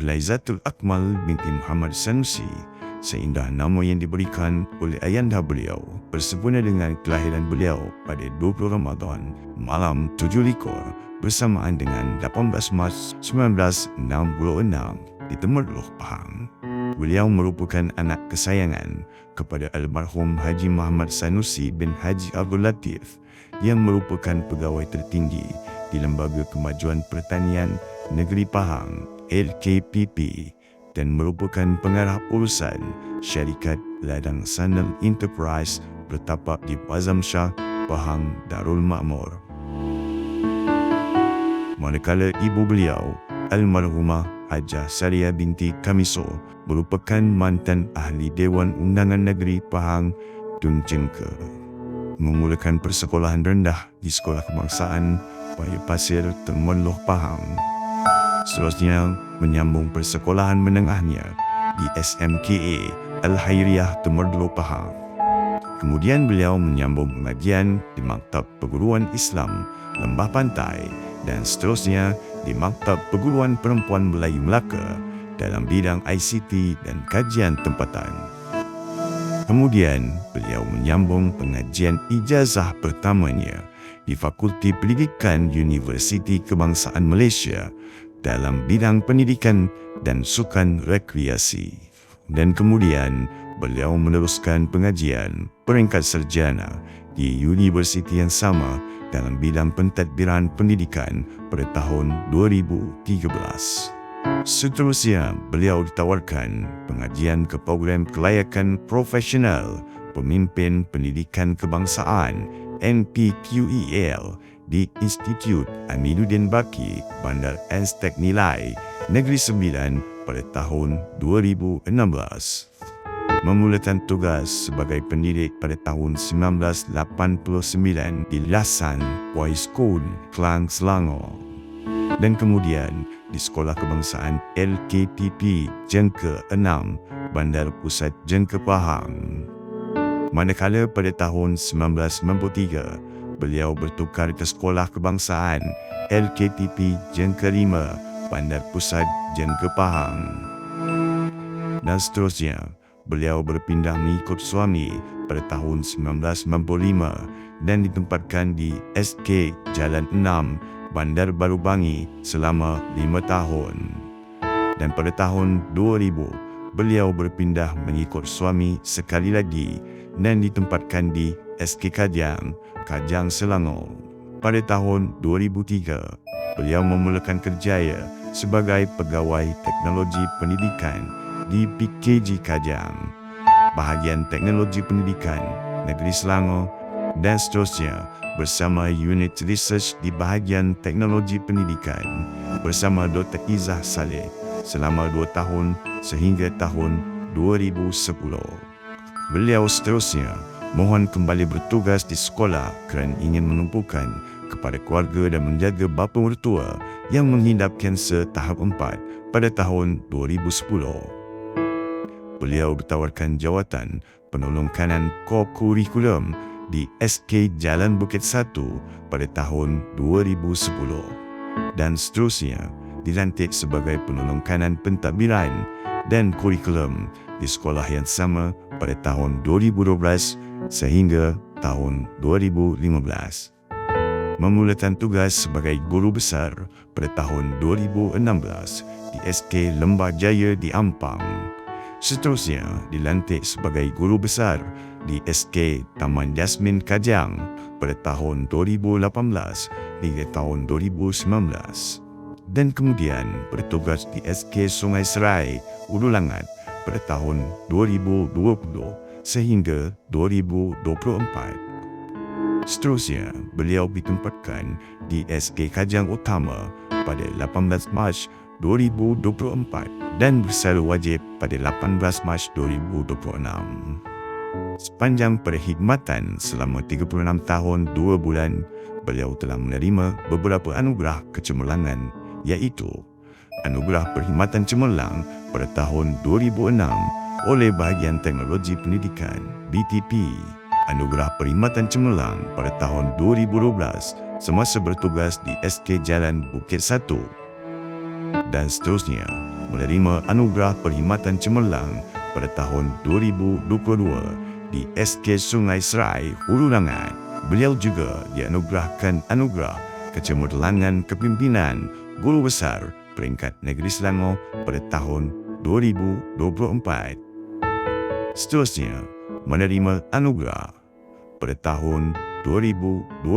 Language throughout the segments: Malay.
Laizatul Akmal binti Muhammad Sanusi, seindah nama yang diberikan oleh ayahanda beliau, bersempena dengan kelahiran beliau pada 20 Ramadan malam 7 likur bersamaan dengan 18 Mac 1966 di Temerloh, Pahang. Beliau merupakan anak kesayangan kepada almarhum Haji Muhammad Sanusi bin Haji Abdul Latif yang merupakan pegawai tertinggi di Lembaga Kemajuan Pertanian Negeri Pahang LKPP dan merupakan pengarah urusan syarikat Ladang Sanal Enterprise bertapak di Bazam Shah, Pahang Darul Makmur. Manakala ibu beliau, almarhumah Hajah Saria binti Kamiso, merupakan mantan ahli Dewan Undangan Negeri Pahang Tun Cengke. Memulakan persekolahan rendah di Sekolah Kebangsaan Paya Pasir, Temerloh, Pahang. Seterusnya menyambung persekolahan menengahnya di SMKA Al-Hairiyah, Temerloh, Pahang. Kemudian beliau menyambung pengajian di Maktab Perguruan Islam Lembah Pantai dan seterusnya di Maktab Perguruan Perempuan Melayu Melaka dalam bidang ICT dan kajian tempatan. Kemudian beliau menyambung pengajian ijazah pertamanya di Fakulti Pendidikan Universiti Kebangsaan Malaysia dalam bidang pendidikan dan sukan rekreasi. Dan kemudian beliau meneruskan pengajian peringkat sarjana di universiti yang sama dalam bidang pentadbiran pendidikan pada tahun 2013. Seterusnya, beliau ditawarkan pengajian ke program kelayakan profesional Pemimpin Pendidikan Kebangsaan NPQEL di Institut Aminuddin Baki, Bandar Aztec Nilai, Negeri Sembilan pada tahun 2016. Memulakan tugas sebagai pendidik pada tahun 1989 di Lasan Boys School, Klang, Selangor. Dan kemudian di Sekolah Kebangsaan LKTP Jengke 6, Bandar Pusat Jengke, Pahang. Manakala pada tahun 1993, beliau bertukar ke Sekolah Kebangsaan LKTP Jengke 5, Bandar Pusat Jengke, Pahang. Dan seterusnya, beliau berpindah mengikut suami pada tahun 1995 dan ditempatkan di SK Jalan 6, Bandar Baru Bangi selama 5 tahun. Dan pada tahun 2000, beliau berpindah mengikut suami sekali lagi dan ditempatkan di SK Kajang, Kajang, Selangor. Pada tahun 2003, beliau memulakan kerjaya sebagai pegawai teknologi pendidikan di PKG Kajang, Bahagian Teknologi Pendidikan Negeri Selangor, dan seterusnya bersama unit research di Bahagian Teknologi Pendidikan bersama Dr. Izzah Saleh selama 2 tahun sehingga tahun 2010. Beliau seterusnya mohon kembali bertugas di sekolah kerana ingin menumpukan kepada keluarga dan menjaga bapa mertua yang menghidap kanser tahap 4 pada tahun 2010. Beliau ditawarkan jawatan penolong kanan kurikulum di SK Jalan Bukit 1 pada tahun 2010 dan seterusnya dilantik sebagai penolong kanan pentadbiran dan kurikulum di sekolah yang sama pada tahun 2012 sehingga tahun 2015. Memulakan tugas sebagai guru besar pada tahun 2016 di SK Lembah Jaya di Ampang. Seterusnya dilantik sebagai guru besar di SK Taman Jasmin Kajang pada tahun 2018 hingga tahun 2019. Dan kemudian bertugas di SK Sungai Serai, Ulu Langat pada tahun 2020 sehingga 2024. Seterusnya, beliau ditempatkan di SK Kajang Utama pada 18 Mac 2024 dan bersara wajib pada 18 Mac 2026. Sepanjang perkhidmatan selama 36 tahun 2 bulan, beliau telah menerima beberapa anugerah kecemerlangan, iaitu Anugerah Perkhidmatan Cemerlang pada tahun 2006 oleh Bahagian Teknologi Pendidikan BTP, Anugerah Perkhidmatan Cemerlang pada tahun 2012 semasa bertugas di SK Jalan Bukit 1, dan seterusnya menerima anugerah Perkhidmatan Cemerlang pada tahun 2022 di SK Sungai Serai, Hulu Langat. Beliau juga dianugerahkan anugerah Kecemerlangan Kepimpinan Guru Besar peringkat Negeri Selangor pada tahun 2024. Seterusnya, menerima anugerah pada tahun 2025.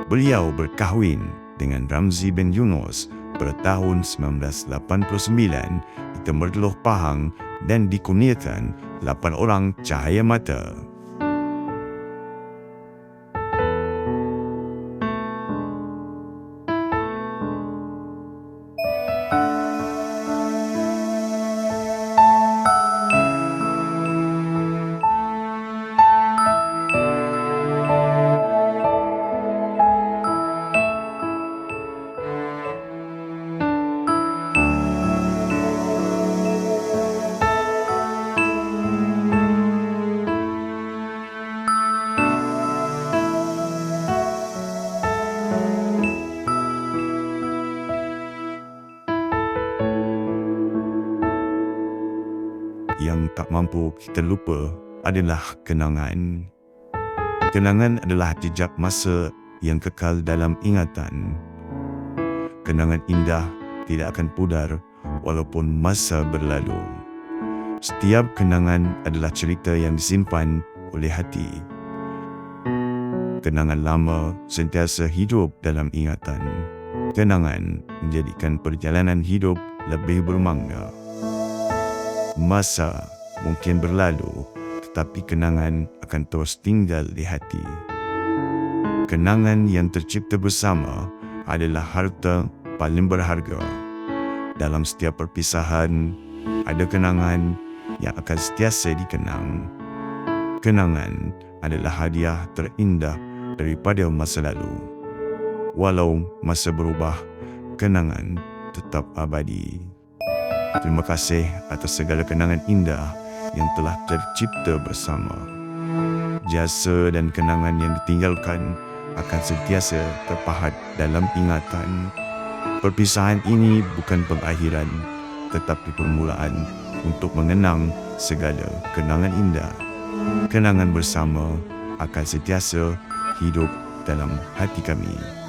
Beliau berkahwin dengan Ramzi bin Yunus pada tahun 1989 di Temerloh Pahang dan dikurniakan 8 orang cahaya mata. Yang tak mampu kita lupa adalah kenangan. Kenangan adalah jejak masa yang kekal dalam ingatan. Kenangan indah tidak akan pudar walaupun masa berlalu. Setiap kenangan adalah cerita yang disimpan oleh hati. Kenangan lama sentiasa hidup dalam ingatan. Kenangan menjadikan perjalanan hidup lebih bermakna. Masa mungkin berlalu, tetapi kenangan akan terus tinggal di hati. Kenangan yang tercipta bersama adalah harta paling berharga. Dalam setiap perpisahan, ada kenangan yang akan sentiasa dikenang. Kenangan adalah hadiah terindah daripada masa lalu. Walau masa berubah, kenangan tetap abadi. Terima kasih atas segala kenangan indah yang telah tercipta bersama. Jasa dan kenangan yang ditinggalkan akan sentiasa terpahat dalam ingatan. Perpisahan ini bukan pengakhiran, tetapi permulaan untuk mengenang segala kenangan indah. Kenangan bersama akan sentiasa hidup dalam hati kami.